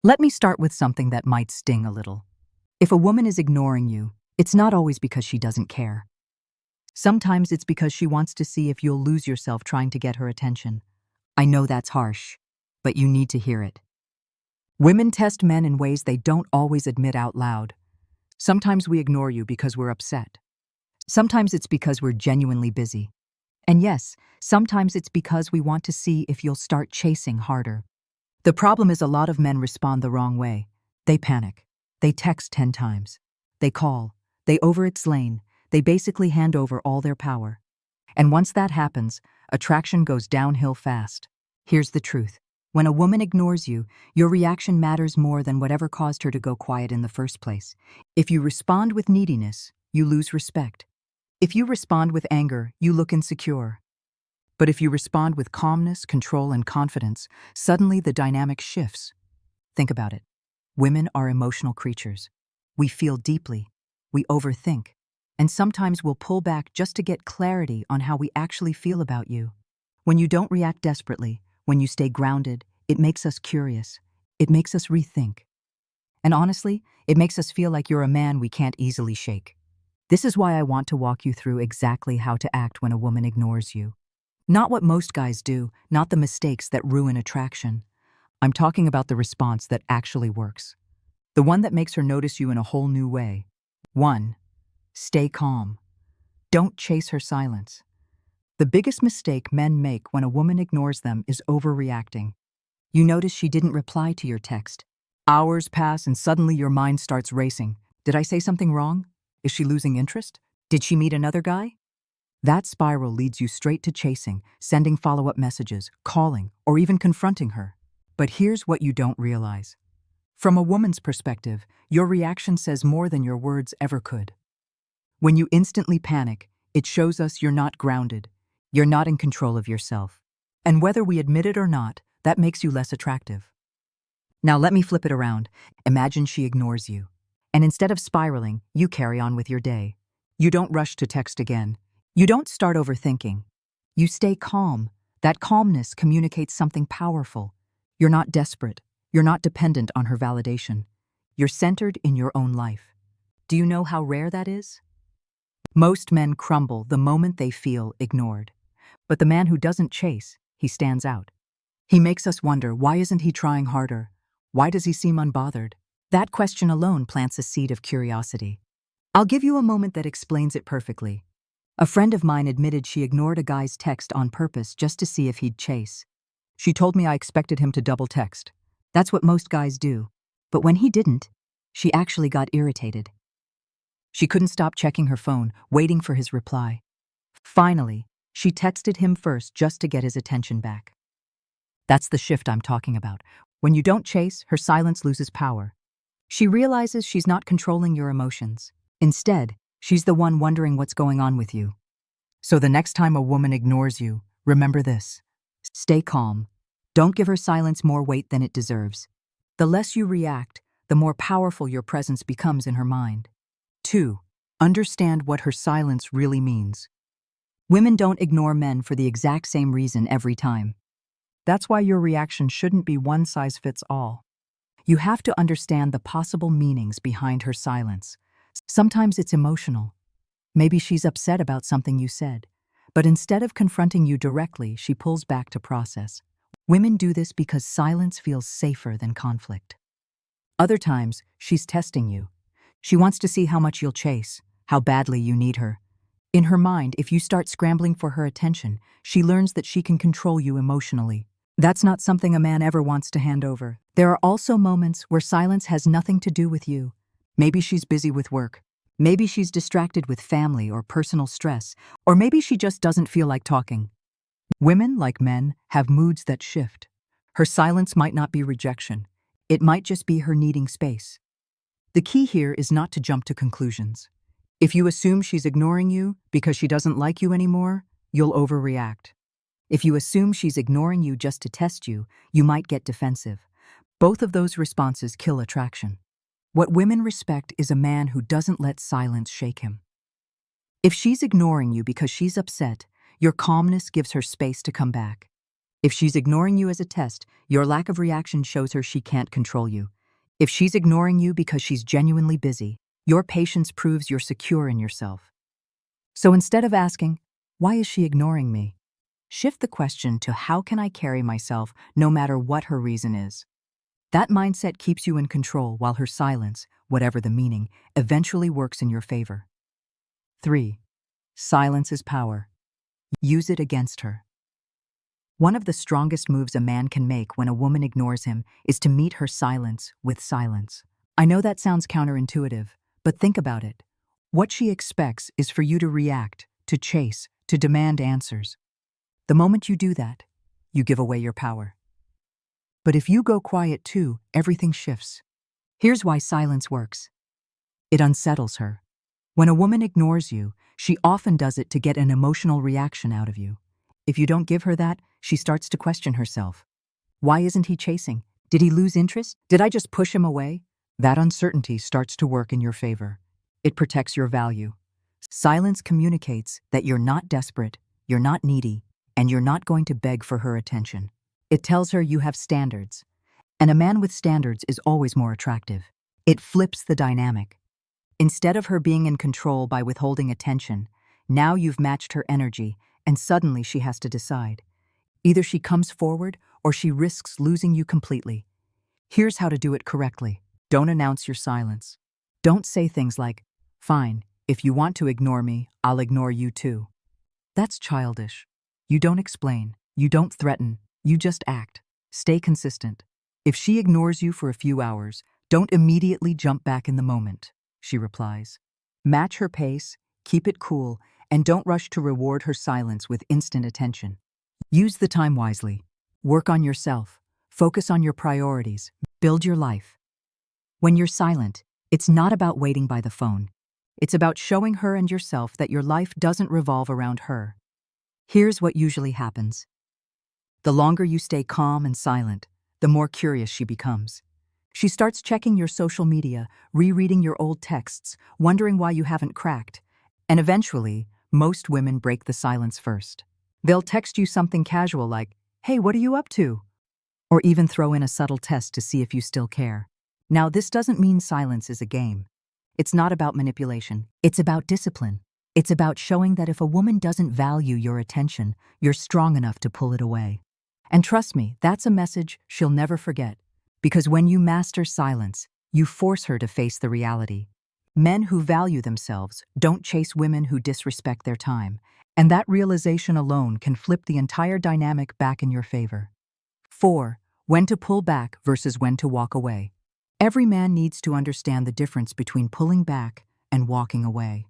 Let me start with something that might sting a little. If a woman is ignoring you, it's not always because she doesn't care. Sometimes it's because she wants to see if you'll lose yourself trying to get her attention. I know that's harsh, but you need to hear it. Women test men in ways they don't always admit out loud. Sometimes we ignore you because we're upset. Sometimes it's because we're genuinely busy. And yes, sometimes it's because we want to see if you'll start chasing harder. The problem is a lot of men respond the wrong way. They panic. They text 10 times. They call. They over-explain. They basically hand over all their power. And once that happens, attraction goes downhill fast. Here's the truth. When a woman ignores you, your reaction matters more than whatever caused her to go quiet in the first place. If you respond with neediness, you lose respect. If you respond with anger, you look insecure. But if you respond with calmness, control, and confidence, suddenly the dynamic shifts. Think about it. Women are emotional creatures. We feel deeply. We overthink. And sometimes we'll pull back just to get clarity on how we actually feel about you. When you don't react desperately, when you stay grounded, it makes us curious. It makes us rethink. And honestly, it makes us feel like you're a man we can't easily shake. This is why I want to walk you through exactly how to act when a woman ignores you. Not what most guys do, not the mistakes that ruin attraction. I'm talking about the response that actually works. The one that makes her notice you in a whole new way. 1. Stay calm. Don't chase her silence. The biggest mistake men make when a woman ignores them is overreacting. You notice she didn't reply to your text. Hours pass and suddenly your mind starts racing. Did I say something wrong? Is she losing interest? Did she meet another guy? That spiral leads you straight to chasing, sending follow-up messages, calling, or even confronting her. But here's what you don't realize. From a woman's perspective, your reaction says more than your words ever could. When you instantly panic, it shows us you're not grounded. You're not in control of yourself. And whether we admit it or not, that makes you less attractive. Now let me flip it around. Imagine she ignores you. And instead of spiraling, you carry on with your day. You don't rush to text again. You don't start overthinking. You stay calm. That calmness communicates something powerful. You're not desperate. You're not dependent on her validation. You're centered in your own life. Do you know how rare that is? Most men crumble the moment they feel ignored. But the man who doesn't chase, he stands out. He makes us wonder, why isn't he trying harder? Why does he seem unbothered? That question alone plants a seed of curiosity. I'll give you a moment that explains it perfectly. A friend of mine admitted she ignored a guy's text on purpose just to see if he'd chase. She told me I expected him to double text. That's what most guys do. But when he didn't, she actually got irritated. She couldn't stop checking her phone, waiting for his reply. Finally, she texted him first just to get his attention back. That's the shift I'm talking about. When you don't chase, her silence loses power. She realizes she's not controlling your emotions. Instead, she's the one wondering what's going on with you. So the next time a woman ignores you, remember this. Stay calm. Don't give her silence more weight than it deserves. The less you react, the more powerful your presence becomes in her mind. 2. Understand what her silence really means. Women don't ignore men for the exact same reason every time. That's why your reaction shouldn't be one size fits all. You have to understand the possible meanings behind her silence. Sometimes it's emotional. Maybe she's upset about something you said, but instead of confronting you directly, she pulls back to process. Women do this because silence feels safer than conflict. Other times, she's testing you. She wants to see how much you'll chase, how badly you need her. In her mind, if you start scrambling for her attention, she learns that she can control you emotionally. That's not something a man ever wants to hand over. There are also moments where silence has nothing to do with you. Maybe she's busy with work. Maybe she's distracted with family or personal stress. Or maybe she just doesn't feel like talking. Women, like men, have moods that shift. Her silence might not be rejection. It might just be her needing space. The key here is not to jump to conclusions. If you assume she's ignoring you because she doesn't like you anymore, you'll overreact. If you assume she's ignoring you just to test you, you might get defensive. Both of those responses kill attraction. What women respect is a man who doesn't let silence shake him. If she's ignoring you because she's upset, your calmness gives her space to come back. If she's ignoring you as a test, your lack of reaction shows her she can't control you. If she's ignoring you because she's genuinely busy, your patience proves you're secure in yourself. So instead of asking, "Why is she ignoring me?" shift the question to, "How can I carry myself no matter what her reason is?" That mindset keeps you in control while her silence, whatever the meaning, eventually works in your favor. 3. Silence is power. Use it against her. One of the strongest moves a man can make when a woman ignores him is to meet her silence with silence. I know that sounds counterintuitive, but think about it. What she expects is for you to react, to chase, to demand answers. The moment you do that, you give away your power. But if you go quiet too, everything shifts. Here's why silence works. It unsettles her. When a woman ignores you, she often does it to get an emotional reaction out of you. If you don't give her that, she starts to question herself. Why isn't he chasing? Did he lose interest? Did I just push him away? That uncertainty starts to work in your favor. It protects your value. Silence communicates that you're not desperate, you're not needy, and you're not going to beg for her attention. It tells her you have standards, and a man with standards is always more attractive. It flips the dynamic. Instead of her being in control by withholding attention, now you've matched her energy, and suddenly she has to decide. Either she comes forward or she risks losing you completely. Here's how to do it correctly. Don't announce your silence. Don't say things like, "Fine, if you want to ignore me, I'll ignore you too." That's childish. You don't explain, you don't threaten, you just act. Stay consistent. If she ignores you for a few hours, don't immediately jump back in the moment, she replies. Match her pace, keep it cool, and don't rush to reward her silence with instant attention. Use the time wisely. Work on yourself. Focus on your priorities. Build your life. When you're silent, it's not about waiting by the phone. It's about showing her and yourself that your life doesn't revolve around her. Here's what usually happens. The longer you stay calm and silent, the more curious she becomes. She starts checking your social media, rereading your old texts, wondering why you haven't cracked. And eventually, most women break the silence first. They'll text you something casual like, "Hey, what are you up to?" Or even throw in a subtle test to see if you still care. Now, this doesn't mean silence is a game. It's not about manipulation. It's about discipline. It's about showing that if a woman doesn't value your attention, you're strong enough to pull it away. And trust me, that's a message she'll never forget. Because when you master silence, you force her to face the reality. Men who value themselves don't chase women who disrespect their time, and that realization alone can flip the entire dynamic back in your favor. 4. When to pull back versus when to walk away. Every man needs to understand the difference between pulling back and walking away.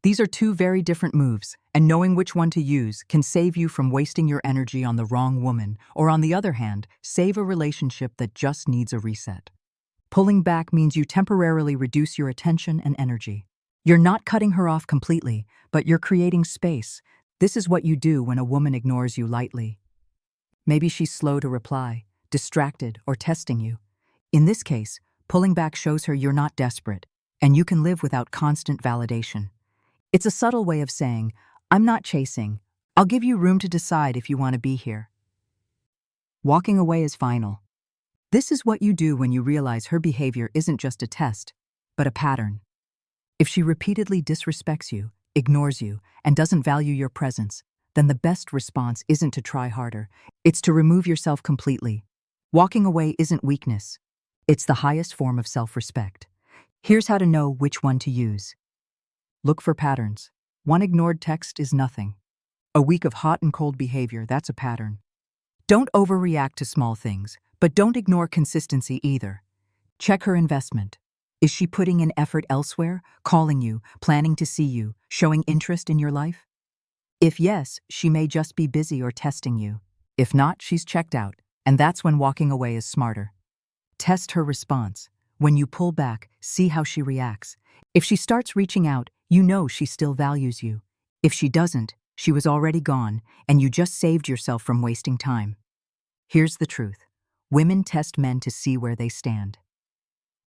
These are two very different moves, and knowing which one to use can save you from wasting your energy on the wrong woman, or on the other hand, save a relationship that just needs a reset. Pulling back means you temporarily reduce your attention and energy. You're not cutting her off completely, but you're creating space. This is what you do when a woman ignores you lightly. Maybe she's slow to reply, distracted, or testing you. In this case, pulling back shows her you're not desperate, and you can live without constant validation. It's a subtle way of saying, "I'm not chasing. I'll give you room to decide if you want to be here." Walking away is final. This is what you do when you realize her behavior isn't just a test, but a pattern. If she repeatedly disrespects you, ignores you, and doesn't value your presence, then the best response isn't to try harder. It's to remove yourself completely. Walking away isn't weakness. It's the highest form of self-respect. Here's how to know which one to use. Look for patterns. One ignored text is nothing. A week of hot and cold behavior, that's a pattern. Don't overreact to small things, but don't ignore consistency either. Check her investment. Is she putting in effort elsewhere, calling you, planning to see you, showing interest in your life? If yes, she may just be busy or testing you. If not, she's checked out, and that's when walking away is smarter. Test her response. When you pull back, see how she reacts. If she starts reaching out, you know she still values you. If she doesn't, she was already gone, and you just saved yourself from wasting time. Here's the truth. Women test men to see where they stand.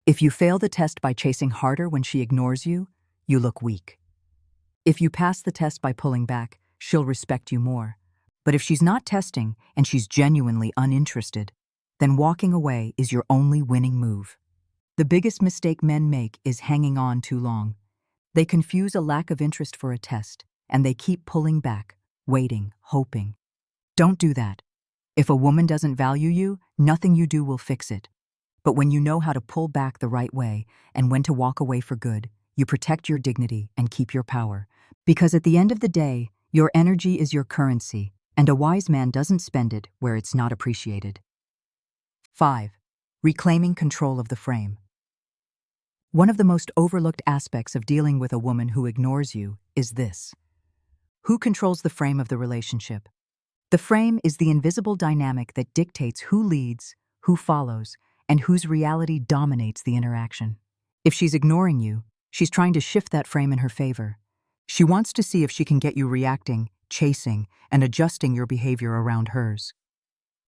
If you fail the test by chasing harder when she ignores you, you look weak. If you pass the test by pulling back, she'll respect you more. But if she's not testing and she's genuinely uninterested, then walking away is your only winning move. The biggest mistake men make is hanging on too long. They confuse a lack of interest for a test, and they keep pulling back, waiting, hoping. Don't do that. If a woman doesn't value you, nothing you do will fix it. But when you know how to pull back the right way and when to walk away for good, you protect your dignity and keep your power. Because at the end of the day, your energy is your currency, and a wise man doesn't spend it where it's not appreciated. 5. Reclaiming control of the frame. One of the most overlooked aspects of dealing with a woman who ignores you is this. Who controls the frame of the relationship? The frame is the invisible dynamic that dictates who leads, who follows, and whose reality dominates the interaction. If she's ignoring you, she's trying to shift that frame in her favor. She wants to see if she can get you reacting, chasing, and adjusting your behavior around hers.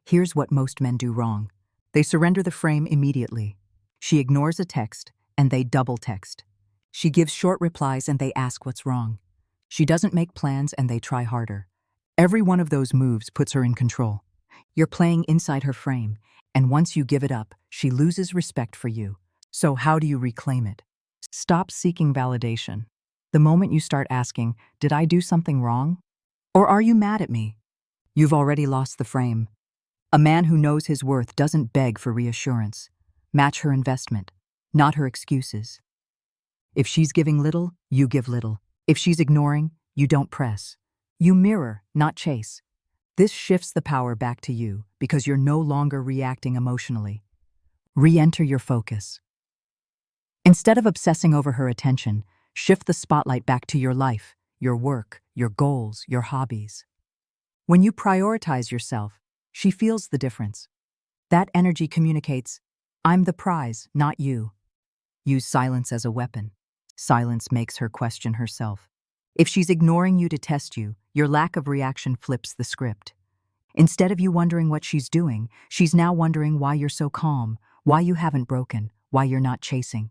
Here's what most men do wrong. They surrender the frame immediately. She ignores a text, and they double text. She gives short replies, and they ask what's wrong. She doesn't make plans, and they try harder. Every one of those moves puts her in control. You're playing inside her frame, and once you give it up, she loses respect for you. So how do you reclaim it? Stop seeking validation. The moment you start asking, did I do something wrong? Or are you mad at me? You've already lost the frame. A man who knows his worth doesn't beg for reassurance. Match her investment, not her excuses. If she's giving little, you give little. If she's ignoring, you don't press. You mirror, not chase. This shifts the power back to you because you're no longer reacting emotionally. Re-enter your focus. Instead of obsessing over her attention, shift the spotlight back to your life, your work, your goals, your hobbies. When you prioritize yourself, she feels the difference. That energy communicates, I'm the prize, not you. Use silence as a weapon. Silence makes her question herself. If she's ignoring you to test you, your lack of reaction flips the script. Instead of you wondering what she's doing, she's now wondering why you're so calm, why you haven't broken, why you're not chasing.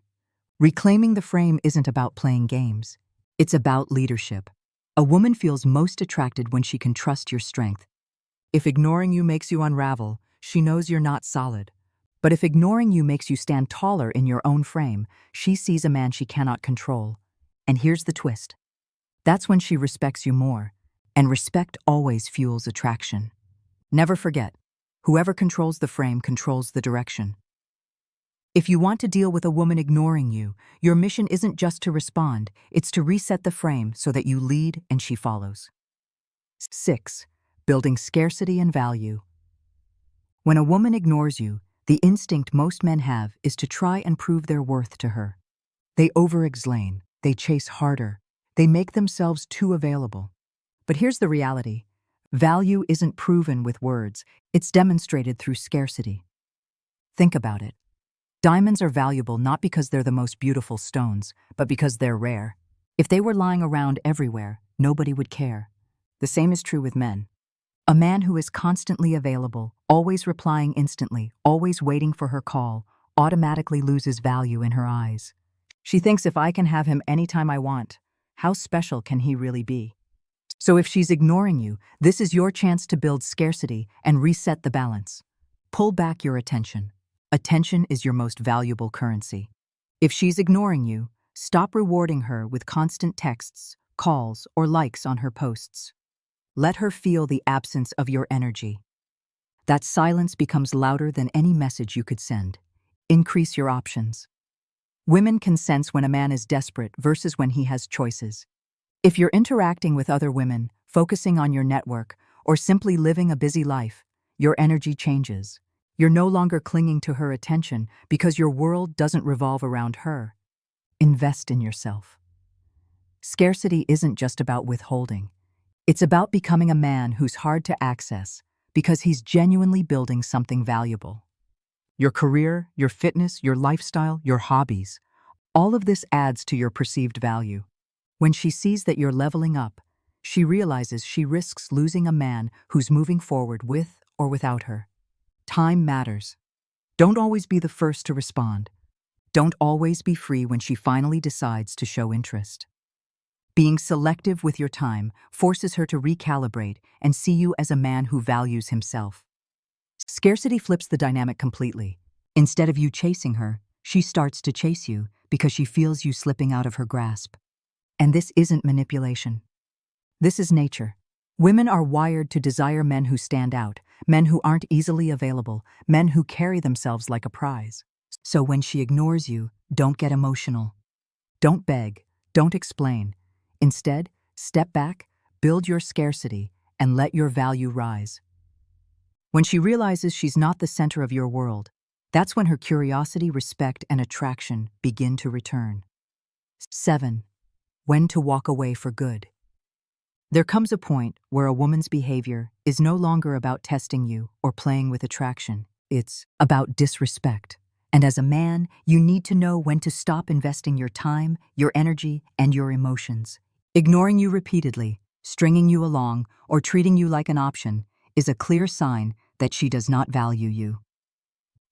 Reclaiming the frame isn't about playing games. It's about leadership. A woman feels most attracted when she can trust your strength. If ignoring you makes you unravel, she knows you're not solid. But if ignoring you makes you stand taller in your own frame, she sees a man she cannot control. And here's the twist. That's when she respects you more, and respect always fuels attraction. Never forget, whoever controls the frame controls the direction. If you want to deal with a woman ignoring you, your mission isn't just to respond, it's to reset the frame so that you lead and she follows. 6. Building scarcity and value. When a woman ignores you, the instinct most men have is to try and prove their worth to her. They over-explain, they chase harder, they make themselves too available. But here's the reality. Value isn't proven with words, it's demonstrated through scarcity. Think about it. Diamonds are valuable not because they're the most beautiful stones, but because they're rare. If they were lying around everywhere, nobody would care. The same is true with men. A man who is constantly available, always replying instantly, always waiting for her call, automatically loses value in her eyes. She thinks if I can have him anytime I want, how special can he really be? So if she's ignoring you, this is your chance to build scarcity and reset the balance. Pull back your attention. Attention is your most valuable currency. If she's ignoring you, stop rewarding her with constant texts, calls, or likes on her posts. Let her feel the absence of your energy. That silence becomes louder than any message you could send. Increase your options. Women can sense when a man is desperate versus when he has choices. If you're interacting with other women, focusing on your network, or simply living a busy life, your energy changes. You're no longer clinging to her attention because your world doesn't revolve around her. Invest in yourself. Scarcity isn't just about withholding. It's about becoming a man who's hard to access because he's genuinely building something valuable. Your career, your fitness, your lifestyle, your hobbies, all of this adds to your perceived value. When she sees that you're leveling up, she realizes she risks losing a man who's moving forward with or without her. Time matters. Don't always be the first to respond. Don't always be free when she finally decides to show interest. Being selective with your time forces her to recalibrate and see you as a man who values himself. Scarcity flips the dynamic completely. Instead of you chasing her, she starts to chase you because she feels you slipping out of her grasp. And this isn't manipulation. This is nature. Women are wired to desire men who stand out, men who aren't easily available, men who carry themselves like a prize. So when she ignores you, don't get emotional. Don't beg, don't explain. Instead, step back, build your scarcity, and let your value rise. When she realizes she's not the center of your world, that's when her curiosity, respect, and attraction begin to return. 7. When to walk away for good. There comes a point where a woman's behavior is no longer about testing you or playing with attraction. It's about disrespect. And as a man, you need to know when to stop investing your time, your energy, and your emotions. Ignoring you repeatedly, stringing you along, or treating you like an option is a clear sign that she does not value you.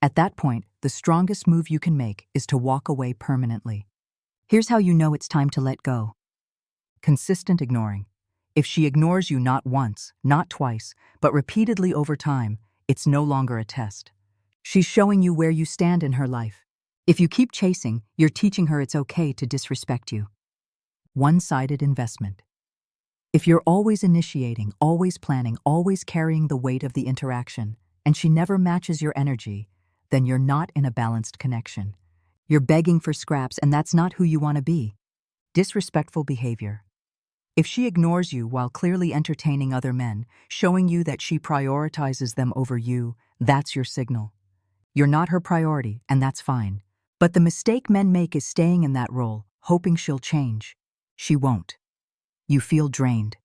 At that point, the strongest move you can make is to walk away permanently. Here's how you know it's time to let go. Consistent ignoring. If she ignores you not once, not twice, but repeatedly over time, it's no longer a test. She's showing you where you stand in her life. If you keep chasing, you're teaching her it's okay to disrespect you. One-sided investment. If you're always initiating, always planning, always carrying the weight of the interaction, and she never matches your energy, then you're not in a balanced connection. You're begging for scraps, and that's not who you want to be. Disrespectful behavior. If she ignores you while clearly entertaining other men, showing you that she prioritizes them over you, that's your signal. You're not her priority, and that's fine. But the mistake men make is staying in that role, hoping she'll change. She won't. You feel drained.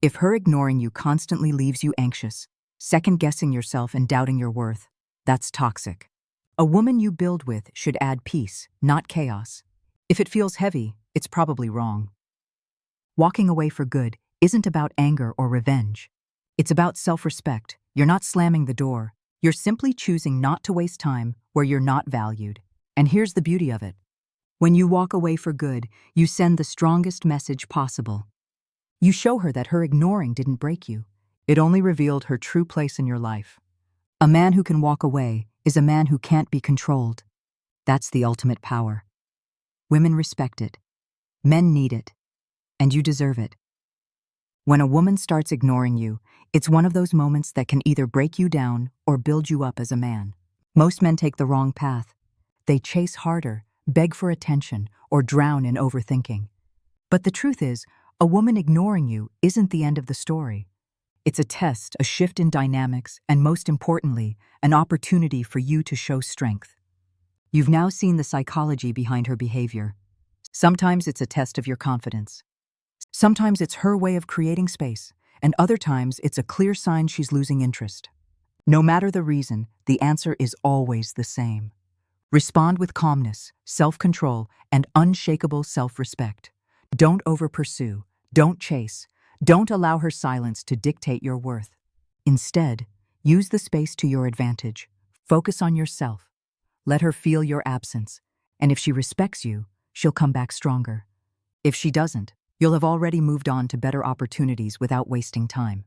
If her ignoring you constantly leaves you anxious, second-guessing yourself and doubting your worth, that's toxic. A woman you build with should add peace, not chaos. If it feels heavy, it's probably wrong. Walking away for good isn't about anger or revenge. It's about self-respect. You're not slamming the door. You're simply choosing not to waste time where you're not valued. And here's the beauty of it. When you walk away for good, you send the strongest message possible. You show her that her ignoring didn't break you. It only revealed her true place in your life. A man who can walk away is a man who can't be controlled. That's the ultimate power. Women respect it. Men need it. And you deserve it. When a woman starts ignoring you, it's one of those moments that can either break you down or build you up as a man. Most men take the wrong path. They chase harder, beg for attention, or drown in overthinking. But the truth is, a woman ignoring you isn't the end of the story. It's a test, a shift in dynamics, and most importantly, an opportunity for you to show strength. You've now seen the psychology behind her behavior. Sometimes it's a test of your confidence. Sometimes it's her way of creating space, and other times it's a clear sign she's losing interest. No matter the reason, the answer is always the same. Respond with calmness, self-control, and unshakable self-respect. Don't over-pursue, don't chase, don't allow her silence to dictate your worth. Instead, use the space to your advantage. Focus on yourself. Let her feel your absence, and if she respects you, she'll come back stronger. If she doesn't, you'll have already moved on to better opportunities without wasting time.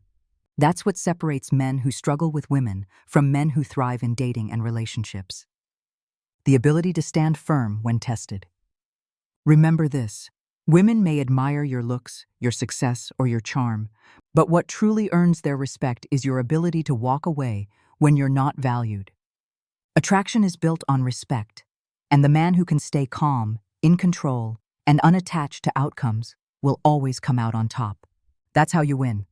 That's what separates men who struggle with women from men who thrive in dating and relationships. The ability to stand firm when tested. Remember this: women may admire your looks, your success, or your charm, but what truly earns their respect is your ability to walk away when you're not valued. Attraction is built on respect, and the man who can stay calm, in control, and unattached to outcomes will always come out on top. That's how you win.